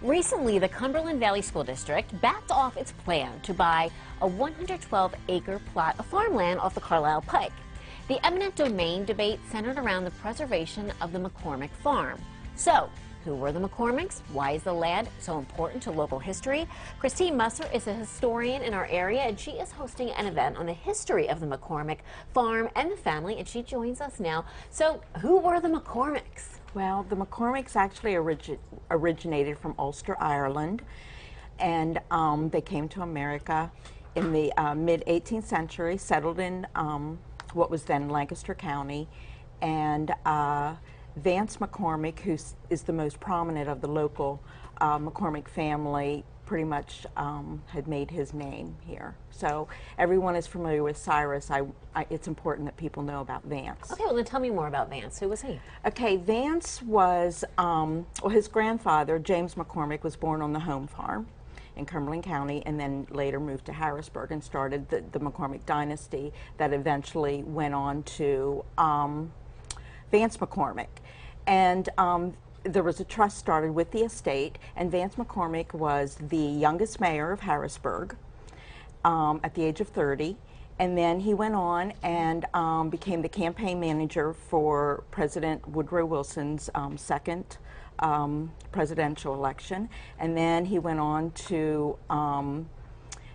Recently, the Cumberland Valley School District backed off its plan to buy a 112-acre plot of farmland off the Carlisle Pike. The eminent domain debate centered around the preservation of the McCormick Farm. So, who were the McCormicks? Why is the land so important to local history? Christine Musser is a historian in our area, and she is hosting an event on the history of the McCormick Farm and the family, and she joins us now. So, who were the McCormicks? Well, the McCormicks actually originated from Ulster, Ireland, and they came to America in the mid-18th century, settled in what was then Lancaster County, and Vance McCormick, who is the most prominent of the local McCormick family, pretty much had made his name here. So everyone is familiar with Cyrus. It's important that people know about Vance. Okay, well then tell me more about Vance. Who was he? Okay, Vance was, well, his grandfather, James McCormick, was born on the home farm in Cumberland County, and then later moved to Harrisburg and started the McCormick dynasty that eventually went on to Vance McCormick. And there was a trust started with the estate, and Vance McCormick was the youngest mayor of Harrisburg at the age of 30. And then he went on and became the campaign manager for President Woodrow Wilson's second presidential election. And then he went on to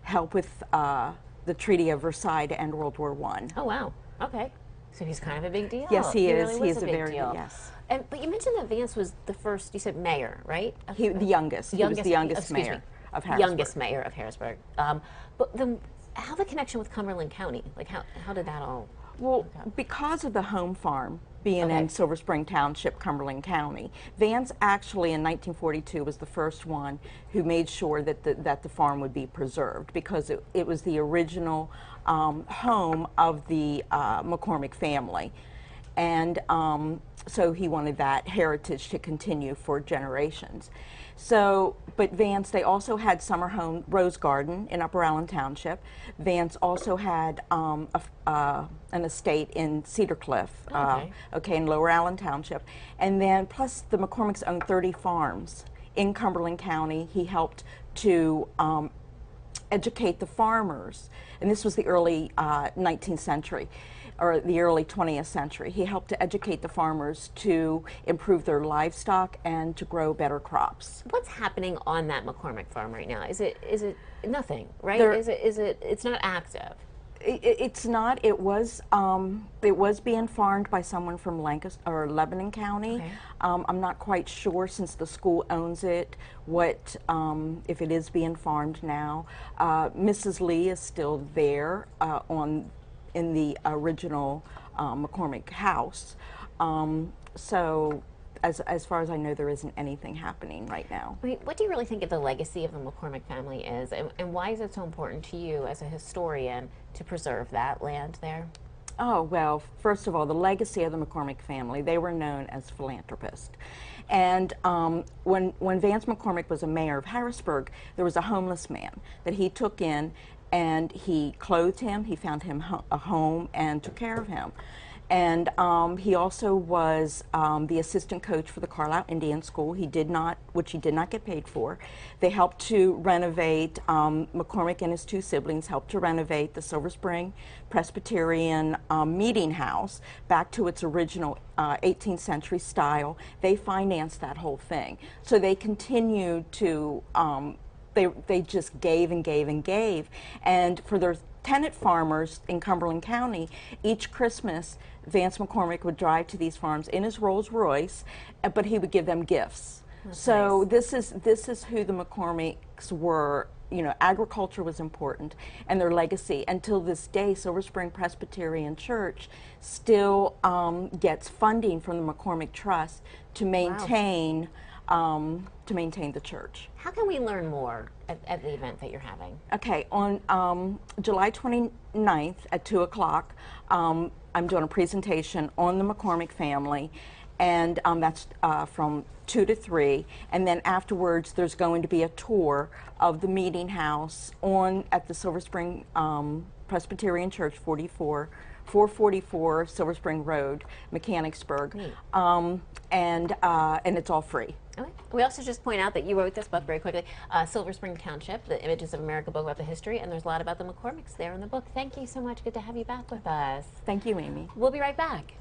help with the Treaty of Versailles to end World War I. Oh, wow. Okay. So he's kind of a big deal. Yes, he is. Really he is a a big very deal. yes. But you mentioned that Vance was the first. You said mayor, right? The youngest. He was the youngest mayor of Harrisburg. Youngest mayor of Harrisburg. But then, how the connection with Cumberland County? Like, how did that all? Well, because of the home farm being in Silver Spring Township, Cumberland County, Vance actually in 1942 was the first one who made sure that the farm would be preserved, because it was the original home of the McCormick family. And so he wanted that heritage to continue for generations. So, but Vance, they also had summer home Rose Garden in Upper Allen Township. Vance also had an estate in Cedar Cliff, in Lower Allen Township. And then plus the McCormicks owned 30 farms in Cumberland County. He helped to educate the farmers, and this was the early 19th century. Or the early 20th century. He helped to educate the farmers to improve their livestock and to grow better crops. What's happening on that McCormick farm right now? Is it nothing, right? It's not active? It's not. It was being farmed by someone from Lancaster or Lebanon County. Okay. I'm not quite sure, since the school owns it, what if it is being farmed now. Mrs. Lee is still there in the original McCormick house. So as far as I know, there isn't anything happening right now. I mean, what do you really think of the legacy of the McCormick family is, and why is it so important to you as a historian to preserve that land there? Oh, well, first of all, the legacy of the McCormick family, they were known as philanthropists. And when Vance McCormick was a mayor of Harrisburg, there was a homeless man that he took in, and he clothed him, he found him a home, and took care of him. And he also was the assistant coach for the Carlisle Indian School. Which he did not get paid for. They helped to renovate, McCormick and his two siblings helped to renovate the Silver Spring Presbyterian meeting house back to its original 18th century style. They financed that whole thing. So they continued to they just gave and gave and gave. And for their tenant farmers in Cumberland County, each Christmas, Vance McCormick would drive to these farms in his Rolls Royce, but he would give them gifts. That's so nice. This is who the McCormicks were. You know, agriculture was important, and their legacy. Until this day, Silver Spring Presbyterian Church still gets funding from the McCormick Trust to maintain the church. How can we learn more at the event that you're having? Okay, on July 29th at 2 o'clock, I'm doing a presentation on the McCormick family, and that's from 2 to 3, and then afterwards there's going to be a tour of the meeting house at the Silver Spring Presbyterian Church, 444 Silver Spring Road, Mechanicsburg, and it's all free. Okay. We also just point out that you wrote this book very quickly, Silver Spring Township, the Images of America book about the history, and there's a lot about the McCormicks there in the book. Thank you so much. Good to have you back with us. Thank you, Amy. We'll be right back.